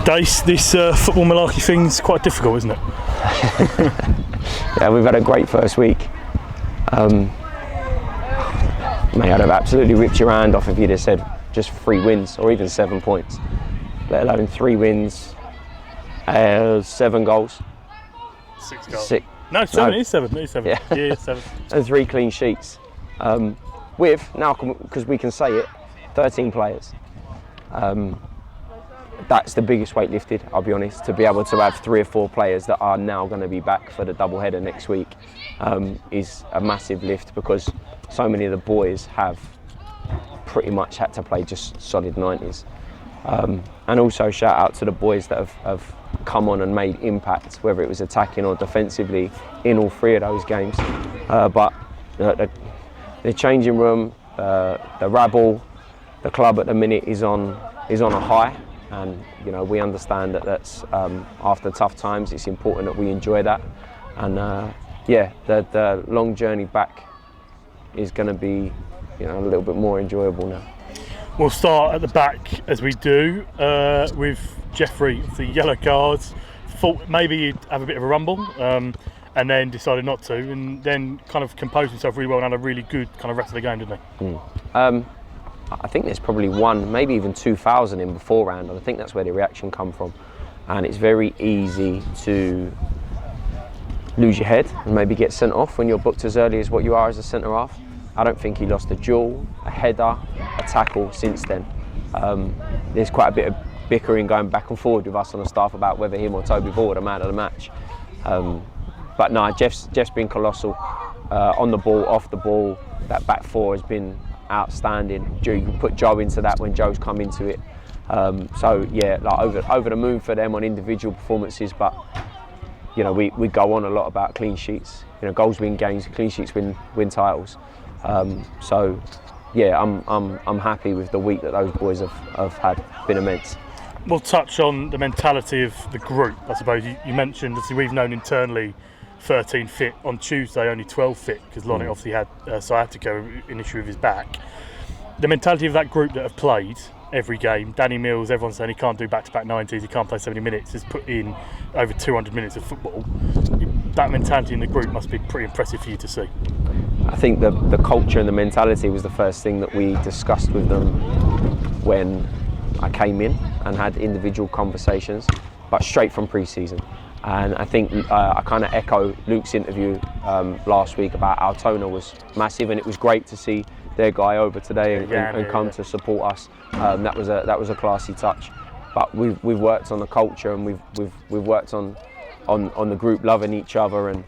Dace, this football malarkey thing's quite difficult, isn't it? Yeah, we've had a great first week. Mate, I'd have absolutely ripped your hand off if you'd have said just 3 wins or even 7 points, let alone 3 wins, 7 goals. 6 goals. No, 7. It is 7. It is 7. Yeah, 7. And 3 clean sheets. With, now because we can say it, 13 players. That's the biggest weight lifted, I'll be honest, to be able to have 3 or 4 players that are now going to be back for the double header next week is a massive lift, because so many of the boys have pretty much had to play just solid 90s. And also shout out to the boys that have come on and made impact, whether it was attacking or defensively, in all 3 of those games. But the changing room, the rabble, the club at the minute is on a high, and you know, we understand that that's after tough times, it's important that we enjoy that. And yeah, the long journey back is going to be, you know, a little bit more enjoyable now. We'll start at the back as we do with Jeffrey. The yellow cards. Thought maybe he'd have a bit of a rumble, and then decided not to, and then kind of composed himself really well and had a really good kind of rest of the game, didn't he? I think there's probably 1, maybe even 2,000 in beforehand, and I think that's where the reaction come from. And it's very easy to lose your head and maybe get sent off when you're booked as early as what you are as a centre half. I don't think he lost a duel, a header, a tackle since then. There's quite a bit of bickering going back and forward with us on the staff about whether him or Toby Ball were the man of the match. But no, Jeff's been colossal. On the ball, off the ball, that back 4 has been outstanding. You can put Joe into that when Joe's come into it. So yeah, like over the moon for them on individual performances. But you know, we go on a lot about clean sheets. You know, goals win games, clean sheets win titles. So yeah, I'm happy with the week that those boys have had. Been immense. We'll touch on the mentality of the group, I suppose. You mentioned, obviously, we've known internally 13 fit. On Tuesday, only 12 fit, because Lonnie obviously had sciatica, an issue with his back. The mentality of that group that have played every game, Danny Mills, everyone's saying he can't do back-to-back 90s, he can't play 70 minutes, has put in over 200 minutes of football. That mentality in the group must be pretty impressive for you to see. I think the culture and the mentality was the first thing that we discussed with them when I came in and had individual conversations, but straight from pre-season. And I think I kind of echo Luke's interview last week about Altona was massive, and it was great to see their guy over today and come to support us. That was a classy touch. But we've worked on the culture, and we've worked on the group loving each other, and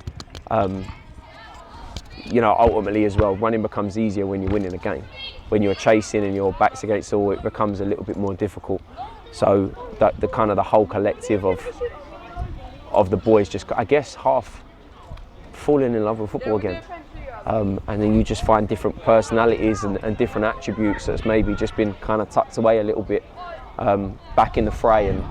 you know, ultimately as well, running becomes easier when you're winning a game. When you're chasing and your back's against the wall, it becomes a little bit more difficult. So the kind of the whole collective of the boys just, I guess, half falling in love with football again. And then you just find different personalities and different attributes that's maybe just been kind of tucked away a little bit back in the fray. And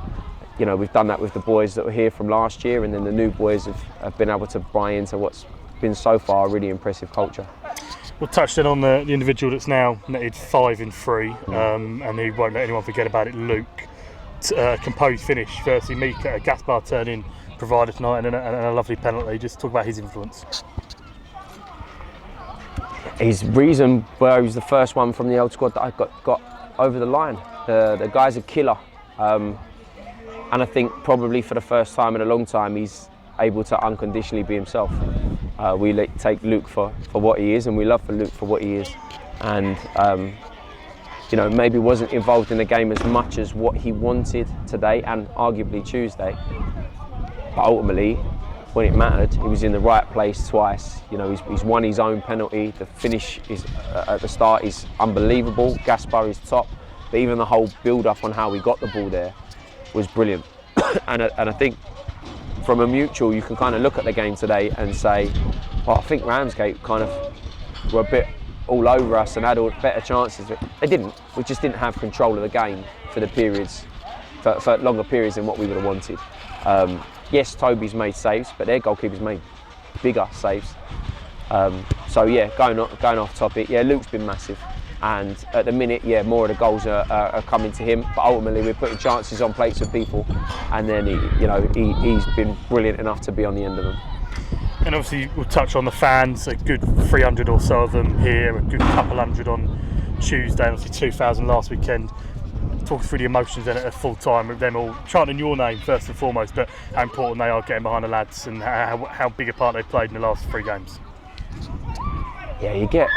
you know, we've done that with the boys that were here from last year, and then the new boys have been able to buy into what's been so far a really impressive culture. We'll touch then on the individual that's now netted 5 in 3, and he won't let anyone forget about it, Luke. Composed finish, firstly Mika, Gaspar turn-in provider tonight, and a lovely penalty. Just talk about his influence. His reason why he was the first one from the old squad that I got over the line. The guy's a killer, and I think probably for the first time in a long time he's able to unconditionally be himself. We take Luke for what he is, and we love for Luke for what he is. And you know, maybe wasn't involved in the game as much as what he wanted today, and arguably Tuesday. But ultimately, when it mattered, he was in the right place twice. You know, he's won his own penalty. The finish is at the start is unbelievable. Gaspar is top, but even the whole build-up on how we got the ball there was brilliant. and I think from a mutual, you can kind of look at the game today and say, well, I think Ramsgate kind of were a bit all over us and had all better chances. They didn't. We just didn't have control of the game for the periods, for longer periods than what we would have wanted. Yes, Toby's made saves, but their goalkeeper's made bigger saves. So yeah, going off topic, yeah, Luke's been massive. And at the minute, yeah, more of the goals are coming to him, but ultimately we're putting chances on plates of people, and then he's been brilliant enough to be on the end of them. And obviously we'll touch on the fans, a good 300 or so of them here, a good couple hundred on Tuesday, obviously 2,000 last weekend. Talk through the emotions then at full time with them all chanting your name first and foremost, but how important they are getting behind the lads and how big a part they've played in the last 3 games. Yeah, you get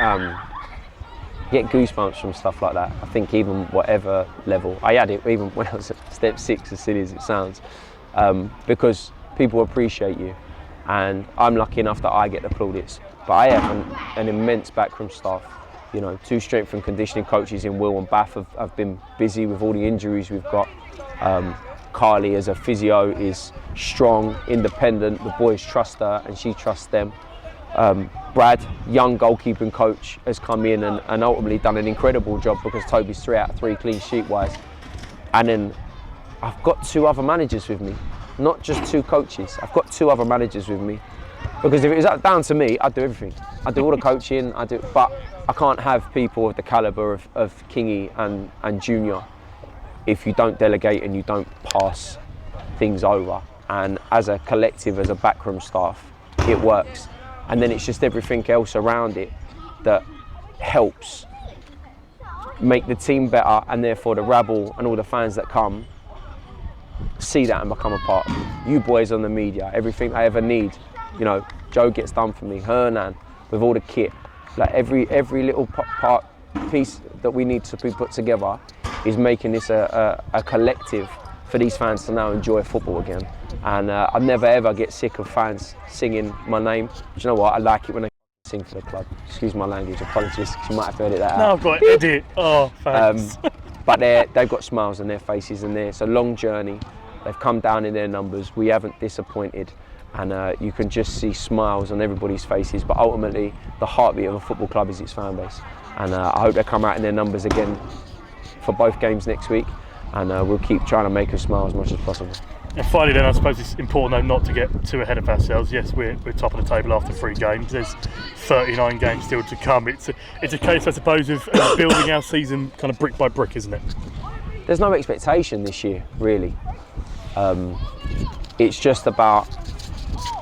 goosebumps from stuff like that. I think even whatever level, I had it even when I was at step 6, as silly as it sounds, because people appreciate you, and I'm lucky enough that I get the plaudits. But I have an immense backroom staff. 2 strength and conditioning coaches in Will and Bath have been busy with all the injuries we've got. Carly, as a physio, is strong, independent. The boys trust her and she trusts them. Brad, young goalkeeping coach, has come in and ultimately done an incredible job, because Toby's 3 out of 3 clean sheet wise. And then I've got 2 other managers with me, not just 2 coaches. I've got 2 other managers with me, because if it was down to me, I'd do everything. I'd do all the coaching, but I can't have people of the calibre of Kingy and Junior if you don't delegate and you don't pass things over. And as a collective, as a backroom staff, it works. And then it's just everything else around it that helps make the team better, and therefore the rabble and all the fans that come see that and become a part. You boys on the media, everything I ever need, Joe gets done for me, Hernan, with all the kit. Like every little piece that we need to be put together is making this a collective for these fans to now enjoy football again. And I never ever get sick of fans singing my name. Do you know what? I like it when they sing for the club. Excuse my language, apologies, you might have heard it that. No, I've got it, idiot. Oh, thanks. But they've got smiles on their faces, and it's a long journey. They've come down in their numbers. We haven't disappointed. And you can just see smiles on everybody's faces. But ultimately, the heartbeat of a football club is its fan base. And I hope they come out in their numbers again for both games next week. And we'll keep trying to make them smile as much as possible. And finally then, I suppose it's important though not to get too ahead of ourselves. Yes, we're top of the table after 3 games. There's 39 games still to come. It's a case, I suppose, of building our season kind of brick by brick, isn't it? There's no expectation this year, really. It's just about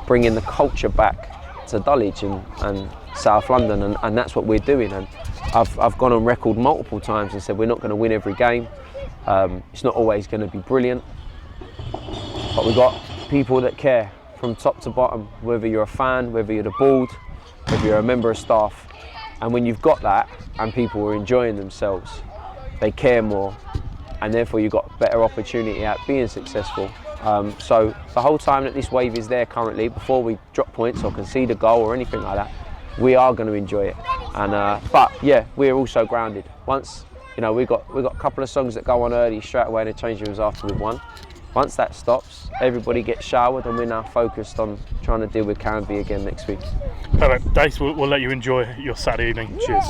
bringing the culture back to Dulwich and South London, and that's what we're doing. And I've gone on record multiple times and said we're not going to win every game. It's not always going to be brilliant, but we've got people that care from top to bottom, whether you're a fan, whether you're the board, whether you're a member of staff. And when you've got that and people are enjoying themselves, they care more, and therefore you've got a better opportunity at being successful. So the whole time that this wave is there currently, before we drop points or concede a goal or anything like that, we are going to enjoy it. And but yeah, we're also grounded. Once we've got a couple of songs that go on early straight away in the change rooms after we've won. Once that stops, everybody gets showered, and we're now focused on trying to deal with Canby again next week. Perfect. Dacey, we'll let you enjoy your Saturday evening. Cheers.